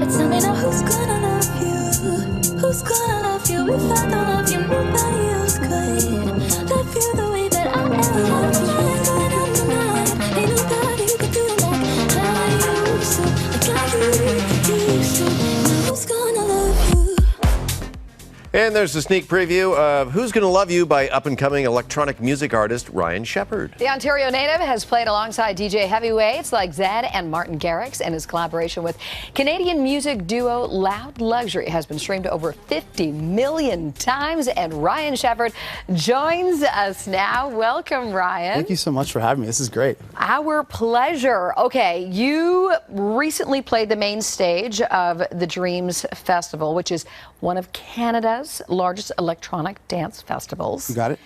But tell me now, who's gonna love you? Who's gonna love you if I don't love you? Nobody else could love you the way that I never loved you. Ain't going out tonight. Ain't nobody who could do it like I used to. Like I used to. Now who's gonna love you? And there's a sneak preview of Who's Gonna Love You by up-and-coming electronic music artist Ryan Shepherd. The Ontario native has played alongside DJ heavyweights like Zedd and Martin Garrix, and his collaboration with Canadian music duo Loud Luxury has been streamed over 50 million times, and Ryan Shepherd joins us now. Welcome, Ryan. Thank you so much for having me. This is great. Our pleasure. Okay, you recently played the main stage of the Dreams Festival, which is one of Canada's largest electronic dance festivals. You got it?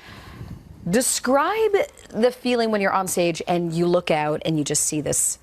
Describe the feeling when you're on stage and you look out and you just see this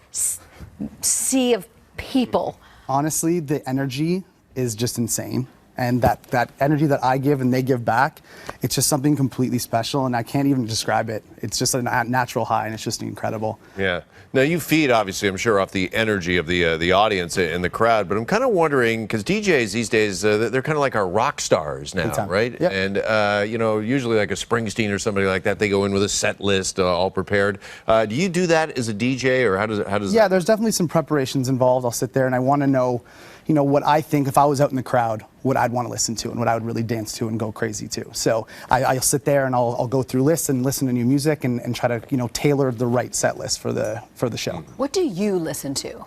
sea of people. Honestly, the energy is just insane. And that energy that I give and they give back, it's just something completely special, and I can't even describe it. It's just a natural high, and it's just incredible. Yeah. Now, you feed, obviously, I'm sure, off the energy of the audience and the crowd, but I'm kind of wondering, because DJs these days, they're kind of like our rock stars now, right? Yep. And, you know, usually like a Springsteen or somebody like that, they go in with a set list all prepared. Do you do that as a DJ, or how does Yeah, there's definitely some preparations involved. I'll sit there, and I want to know, you know, what I think if I was out in the crowd, what I'd want to listen to and what I would really dance to and go crazy to. So I'll sit there and I'll go through lists and listen to new music and try to, you know, tailor the right set list for the show. What do you listen to?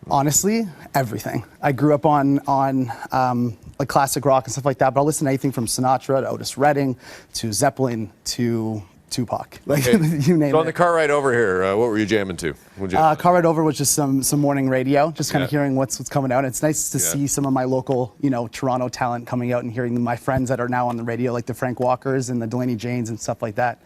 Honestly, everything. I grew up on like classic rock and stuff like that, but I'll listen to anything from Sinatra to Otis Redding to Zeppelin to Tupac. Like, Okay. you name So it. on the car ride over here, what were you jamming to? Car ride over was just some morning radio, just kind of hearing what's coming out. It's nice to see some of my local, you know, Toronto talent coming out and hearing my friends that are now on the radio, like the Frank Walkers and the Delaney Janes and stuff like that.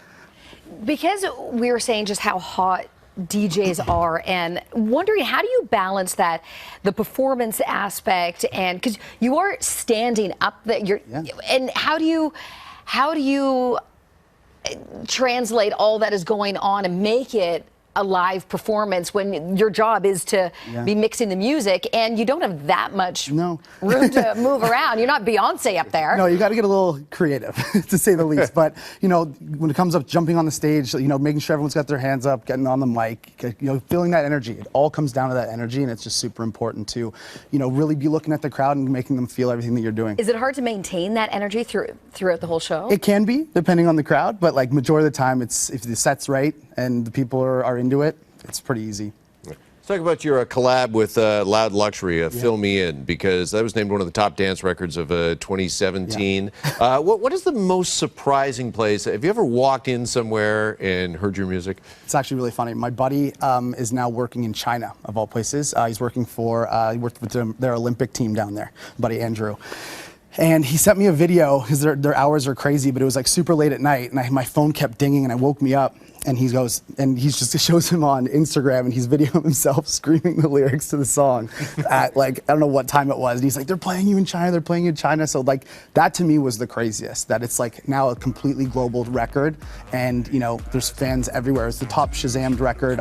Because we were saying just how hot DJs are, and wondering how do you balance that, the performance aspect, and because you are standing up there, and how do you translate all that is going on and make it a live performance when your job is to be mixing the music and you don't have that much room to move around? You're not Beyonce up there. No, you got to get a little creative, to say the least. But, you know, when it comes up jumping on the stage, you know, making sure everyone's got their hands up, getting on the mic, you know, feeling that energy. It all comes down to that energy, and it's just super important to, you know, really be looking at the crowd and making them feel everything that you're doing. Is it hard to maintain that energy throughout the whole show? It can be, depending on the crowd, but like majority of the time, it's if the set's right and the people are into it, it's pretty easy. Let's talk about your collab with Loud Luxury, Fill Me In, because that was named one of the top dance records of 2017. What is the most surprising place? Have you ever walked in somewhere and heard your music? It's actually really funny. My buddy is now working in China, of all places. He worked with their Olympic team down there, buddy Andrew. And he sent me a video, because their hours are crazy, but it was like super late at night, and my phone kept dinging, and I woke me up. And he goes, and he just shows him on Instagram, and he's videoing himself screaming the lyrics to the song at, like, I don't know what time it was. And he's like, they're playing you in China, they're playing you in China. So, like, that to me was the craziest, that it's like now a completely global record. And, you know, there's fans everywhere. It's the top Shazammed record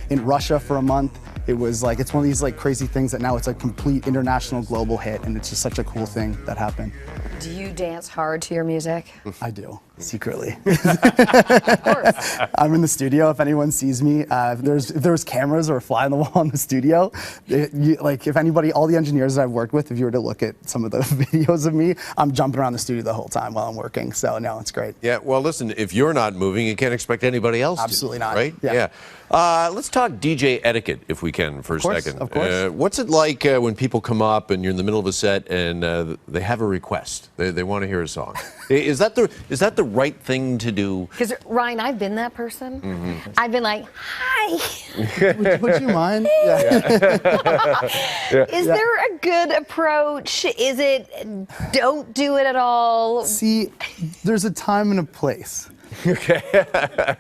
in Russia for a month. It was like, it's one of these like crazy things that now it's a complete international global hit, and it's just such a cool thing that happened. Do you dance hard to your music? I do, secretly. Of course. I'm in the studio. If anyone sees me, if there was cameras or a fly on the wall in the studio, like if anybody, all the engineers that I've worked with, if you were to look at some of the videos of me, I'm jumping around the studio the whole time while I'm working. So no, it's great. Yeah, well, listen, if you're not moving, you can't expect anybody else to. Absolutely not. Right? Yeah. Let's talk DJ etiquette, if we can, for a second. Of course. What's it like when people come up and you're in the middle of a set and they have a request? They want to hear a song. Is that the right thing to do? Because, Ryan, I've been that person. Mm-hmm. I've been like, hi. Would you mind? Is there a good approach? Is it don't do it at all? See, there's a time and a place. Okay.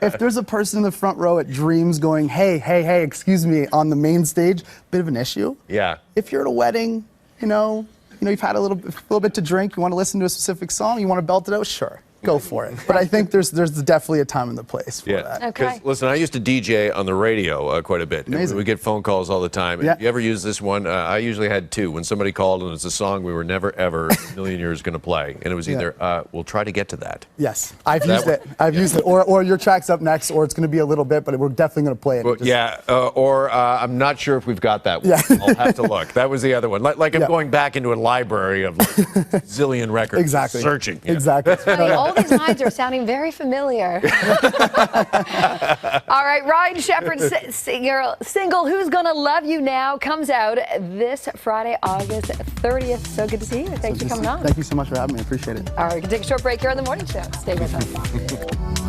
If there's a person in the front row at Dreams going, hey, excuse me, on the main stage, bit of an issue. Yeah. If you're at a wedding, you know, you've had a little bit to drink, you want to listen to a specific song, you want to belt it out, sure. go for it. But I think there's definitely a time and the place for that. Okay. Because, listen, I used to DJ on the radio quite a bit. Amazing. We get phone calls all the time. Yeah. If you ever use this one, I usually had two. When somebody called and it's a song we were never, ever in a million years going to play. And it was either, we'll try to get to that. Yes, I've used it. I've used it. Or your track's up next, or it's going to be a little bit, but we're definitely going to play it. Well, or I'm not sure if we've got that one. Yeah. I'll have to look. That was the other one. Like I'm going back into a library of like zillion records. Exactly. Searching. Exactly. Honey, all these lines are sounding very familiar. All right, Ryan Shepherd's single, Who's Gonna Love You Now, comes out this Friday, August 30th. So good to see you. Thanks for coming on. Thank you so much for having me. I appreciate it. All right, we can take a short break here on The Morning Show. Stay with us.